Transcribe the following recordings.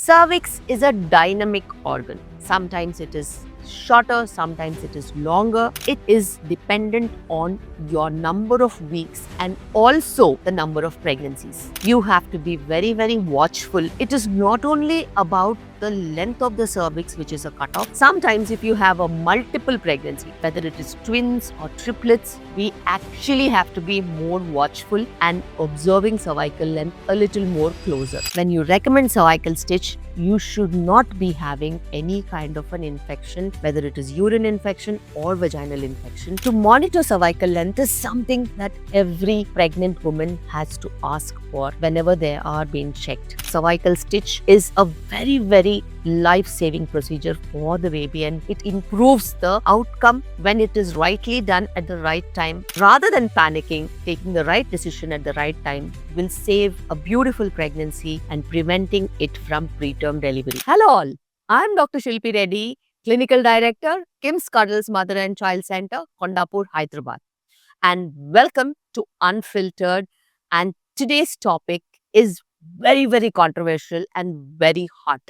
Cervix is a dynamic organ. Sometimes it is shorter, sometimes it is longer. It is dependent on your number of weeks and also the number of pregnancies. You have to be very, very watchful. It is not only about the length of the cervix, which is a cutoff. Sometimes if you have a multiple pregnancy, whether it is twins or triplets, we actually have to be more watchful and observing cervical length a little more closer. When you recommend cervical stitch, you should not be having any kind of an infection, whether it is urine infection or vaginal infection. To monitor cervical length is something that every pregnant woman has to ask for whenever they are being checked. Cervical stitch is a very, very life-saving procedure for the baby, and it improves the outcome when it is rightly done at the right time. Rather than panicking, taking the right decision at the right time will save a beautiful pregnancy and preventing it from preterm delivery. Hello all, I'm Dr. Shilpi Reddy, Clinical Director, KIMS Cuddles Mother and Child Center, Kondapur, Hyderabad. And welcome to Unfiltered. And today's topic is very, very controversial and very hot.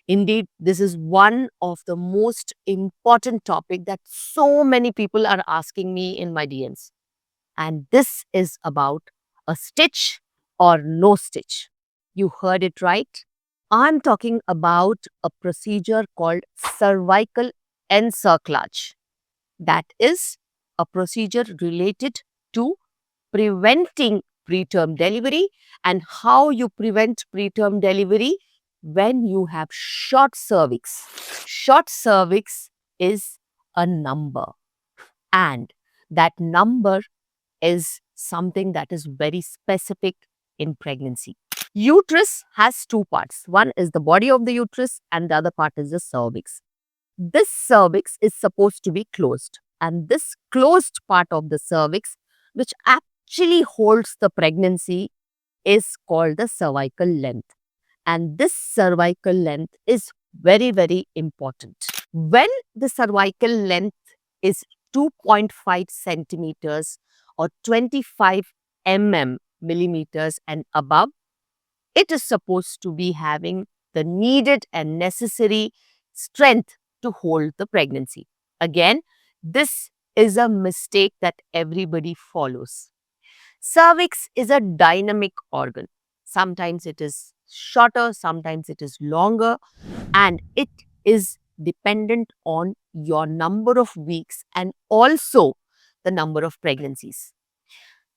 Indeed, this is one of the most important topic that so many people are asking me in my DMs. And this is about a stitch or no stitch. You heard it right. I'm talking about a procedure called cervical encerclage. That is a procedure related to preventing preterm delivery and how you prevent preterm delivery when you have short cervix. Short cervix is a number, and that number is something that is very specific in pregnancy. Uterus has two parts. One is the body of the uterus and the other part is the cervix. This cervix is supposed to be closed, and this closed part of the cervix, which actually holds the pregnancy, is called the cervical length. And this cervical length is very, very important. When the cervical length is 2.5 centimeters or 25 millimeters and above, it is supposed to be having the needed and necessary strength to hold the pregnancy. Again, this is a mistake that everybody follows. Cervix is a dynamic organ. Sometimes it is shorter, sometimes it is longer, and it is dependent on your number of weeks and also the number of pregnancies.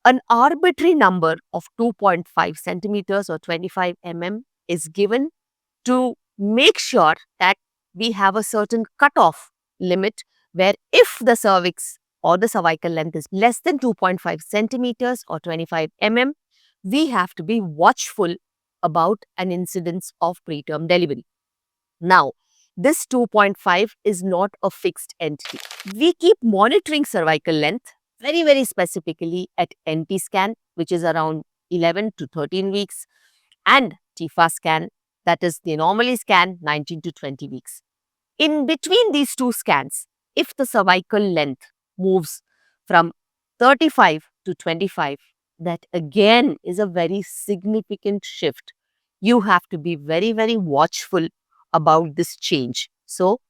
An arbitrary number of 2.5 centimeters or 25 is given to make sure that we have a certain cutoff limit where if the cervix or the cervical length is less than 2.5 centimeters or 25 we have to be watchful about an incidence of preterm delivery. Now, this 2.5 is not a fixed entity. We keep monitoring cervical length very, very specifically at NT scan, which is around 11 to 13 weeks, and TIFA scan, that is the anomaly scan, 19 to 20 weeks. In between these two scans, if the cervical length moves from 35 to 25, that again is a very significant shift. You have to be very, very watchful about this change. So,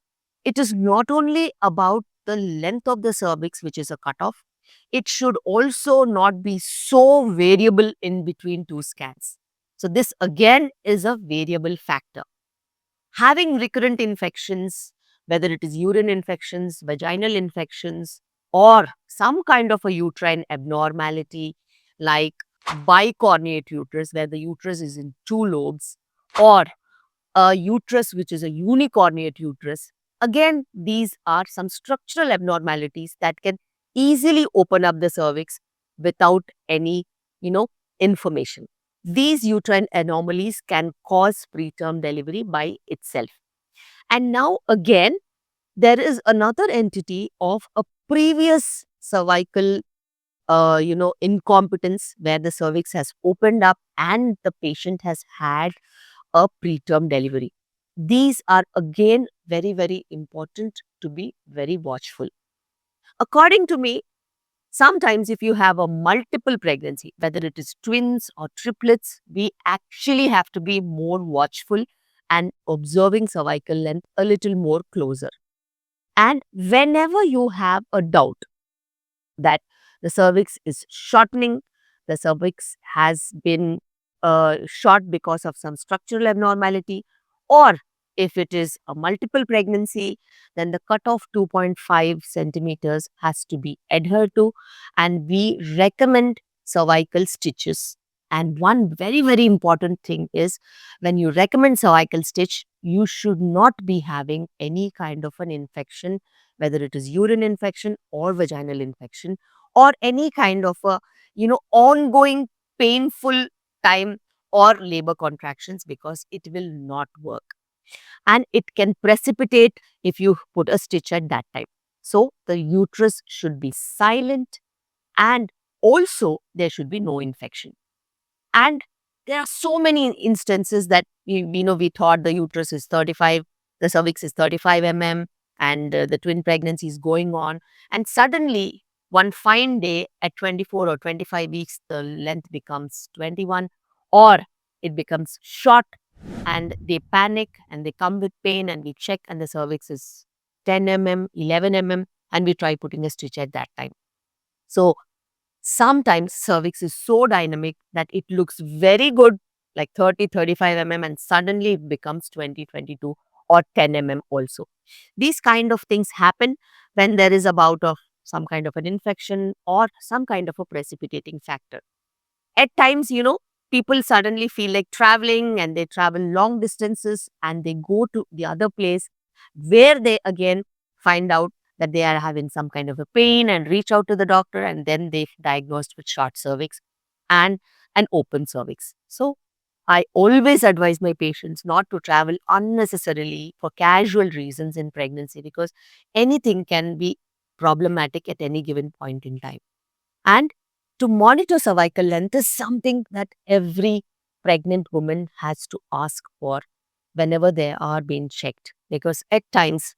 it is not only about the length of the cervix, which is a cutoff, it should also not be so variable in between two scans. So, this again is a variable factor. Having recurrent infections, whether it is urine infections, vaginal infections, or some kind of a uterine abnormality like bicornuate uterus, where the uterus is in two lobes, or a uterus which is a unicornuate uterus. Again, these are some structural abnormalities that can easily open up the cervix without any, information. These uterine anomalies can cause preterm delivery by itself. And now again, there is another entity of a previous cervical incompetence where the cervix has opened up and the patient has had a preterm delivery. These are again very, very important to be very watchful. According to me, sometimes if you have a multiple pregnancy, whether it is twins or triplets, we actually have to be more watchful and observing cervical length a little more closer. And whenever you have a doubt that the cervix is shortening, the cervix has been short because of some structural abnormality, or if it is a multiple pregnancy, then the cutoff 2.5 centimeters has to be adhered to, and we recommend cervical stitches. And one very, very important thing is, when you recommend cervical stitch, you should not be having any kind of an infection, whether it is urine infection or vaginal infection, or any kind of a ongoing painful time or labor contractions, because it will not work, and it can precipitate if you put a stitch at that time. So the uterus should be silent, and also there should be no infection. And there are so many instances that we thought the uterus is 35, the cervix is 35 mm, and the twin pregnancy is going on. And suddenly, one fine day at 24 or 25 weeks, the length becomes 21, or it becomes short, and they panic and they come with pain, and we check, and the cervix is 10 mm, 11 mm, and we try putting a stitch at that time. So sometimes cervix is so dynamic that it looks very good, like 30, 35 mm, and suddenly it becomes 20, 22, or 10 mm also. These kind of things happen when there is a bout of some kind of an infection or some kind of a precipitating factor. At times, people suddenly feel like traveling, and they travel long distances, and they go to the other place where they again find out that they are having some kind of a pain, and reach out to the doctor, and then they diagnosed with short cervix and an open cervix. So I always advise my patients not to travel unnecessarily for casual reasons in pregnancy, because anything can be problematic at any given point in time. And to monitor cervical length is something that every pregnant woman has to ask for whenever they are being checked, because at times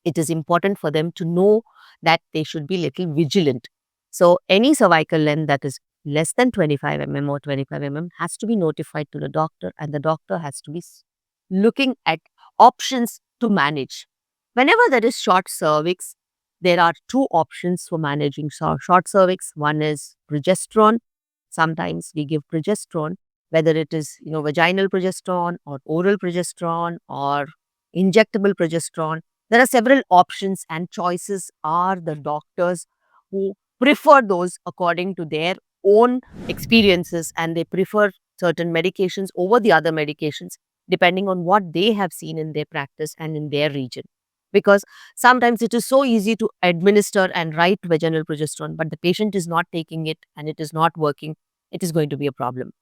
it is important for them to know that they should be little vigilant. So any cervical length that is less than 25 mm or 25 mm has to be notified to the doctor, and the doctor has to be looking at options to manage. Whenever there is short cervix, there are two options for managing short cervix. One is progesterone. Sometimes we give progesterone, whether it is vaginal progesterone or oral progesterone or injectable progesterone. There are several options, and choices are the doctors who prefer those according to their own experiences, and they prefer certain medications over the other medications depending on what they have seen in their practice and in their region. Because sometimes it is so easy to administer and write vaginal progesterone, but the patient is not taking it and it is not working, it is going to be a problem.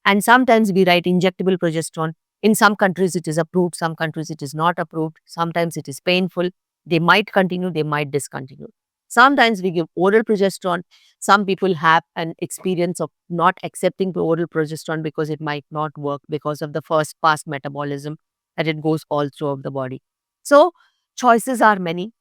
And sometimes we write injectable progesterone. In some countries it is approved, some countries it is not approved. Sometimes it is painful. They might continue, they might discontinue. Sometimes we give oral progesterone. Some people have an experience of not accepting the oral progesterone because it might not work because of the first pass metabolism, that it goes all throughout the body. So choices are many,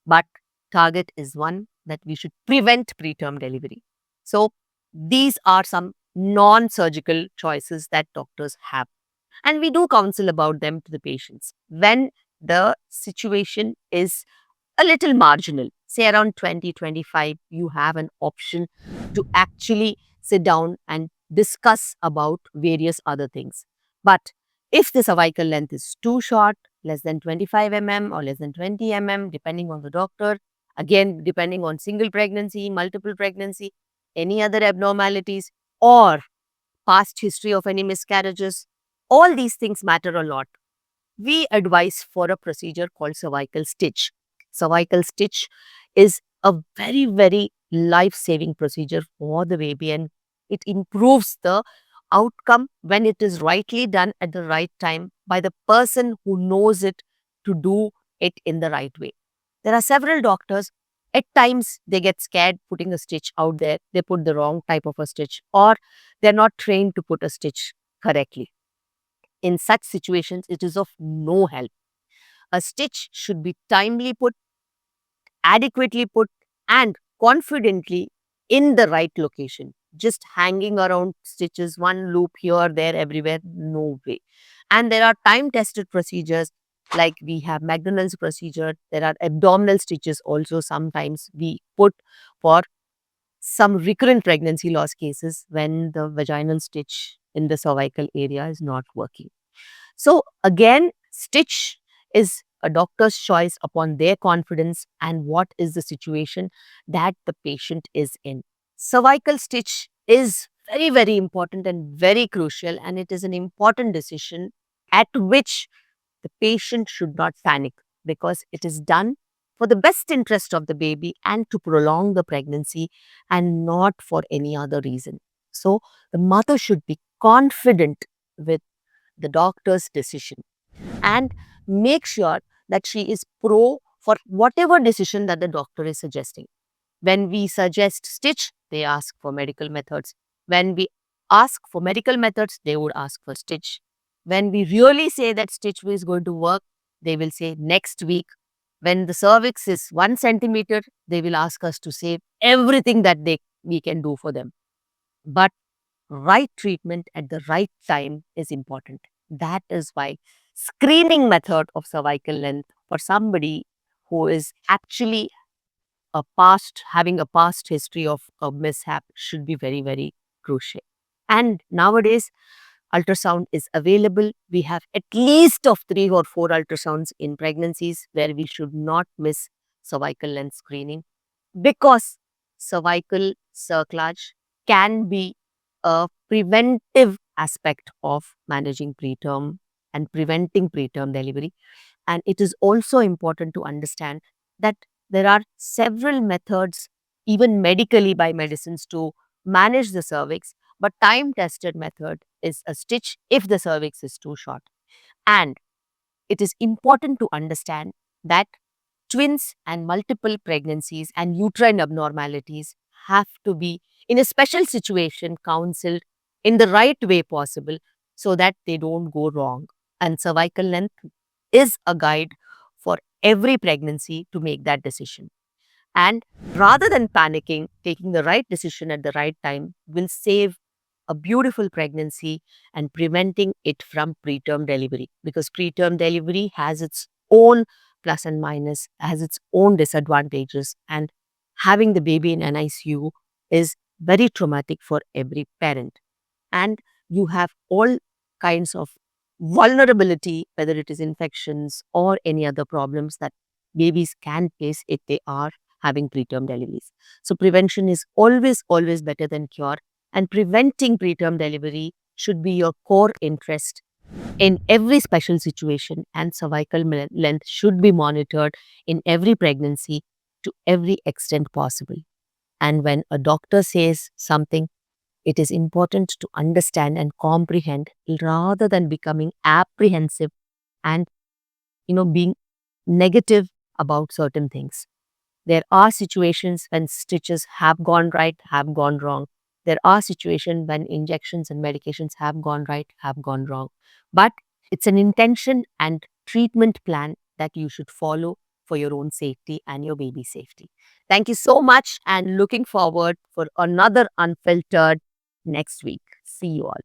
but target is one, that we should prevent preterm delivery. So these are some non-surgical choices that doctors have, and we do counsel about them to the patients when the situation is a little marginal, say around 20, 25. You have an option to actually sit down and discuss about various other things. But if the cervical length is too short, less than 25 mm or less than 20 mm, depending on the doctor, again, depending on single pregnancy, multiple pregnancy, any other abnormalities, or past history of any miscarriages, all these things matter a lot. We advise for a procedure called cervical stitch. Cervical stitch is a very, very life saving procedure for the baby, and it improves the outcome when it is rightly done at the right time by the person who knows it to do it in the right way. There are several doctors. At times, they get scared putting a stitch out there. They put the wrong type of a stitch, or they're not trained to put a stitch correctly. In such situations, it is of no help. A stitch should be timely put, adequately put, and confidently in the right location. Just hanging around stitches, one loop here, there, everywhere, no way. And there are time tested procedures like we have McDonald's procedure. There are abdominal stitches also sometimes we put for some recurrent pregnancy loss cases when the vaginal stitch in the cervical area is not working. So, again, stitch is a doctor's choice upon their confidence and what is the situation that the patient is in. Cervical stitch is very, very important and very crucial, and it is an important decision at which the patient should not panic because it is done for the best interest of the baby and to prolong the pregnancy and not for any other reason. So, the mother should be confident with the doctor's decision and make sure that she is pro for whatever decision that the doctor is suggesting. When we suggest stitch, they ask for medical methods. When we ask for medical methods, they would ask for stitch. When we really say that stitch is going to work, they will say next week. When the cervix is 1 centimeter, they will ask us to say everything that we can do for them. But right treatment at the right time is important. That is why screening method of cervical length for somebody who is actually having a past history of a mishap should be very, very crucial. And nowadays, ultrasound is available. We have at least of 3 or 4 ultrasounds in pregnancies where we should not miss cervical length screening because cervical cerclage can be a preventive aspect of managing preterm and preventing preterm delivery. And it is also important to understand that there are several methods, even medically by medicines, to manage the cervix. But time tested method is a stitch if the cervix is too short. And it is important to understand that twins and multiple pregnancies and uterine abnormalities have to be, in a special situation, counseled in the right way possible so that they don't go wrong. And cervical length is a guide for every pregnancy to make that decision. And rather than panicking, taking the right decision at the right time will save a beautiful pregnancy and preventing it from preterm delivery, because preterm delivery has its own plus and minus, has its own disadvantages, and having the baby in NICU is very traumatic for every parent. And you have all kinds of vulnerability, whether it is infections or any other problems that babies can face if they are having preterm deliveries. So prevention is always, always better than cure. And preventing preterm delivery should be your core interest in every special situation. And cervical length should be monitored in every pregnancy to every extent possible. And when a doctor says something, it is important to understand and comprehend rather than becoming apprehensive and being negative about certain things. There are situations when stitches have gone right, have gone wrong. There are situations when injections and medications have gone right, have gone wrong. But it's an intention and treatment plan that you should follow for your own safety and your baby's safety. Thank you so much and looking forward for another unfiltered next week. See you all.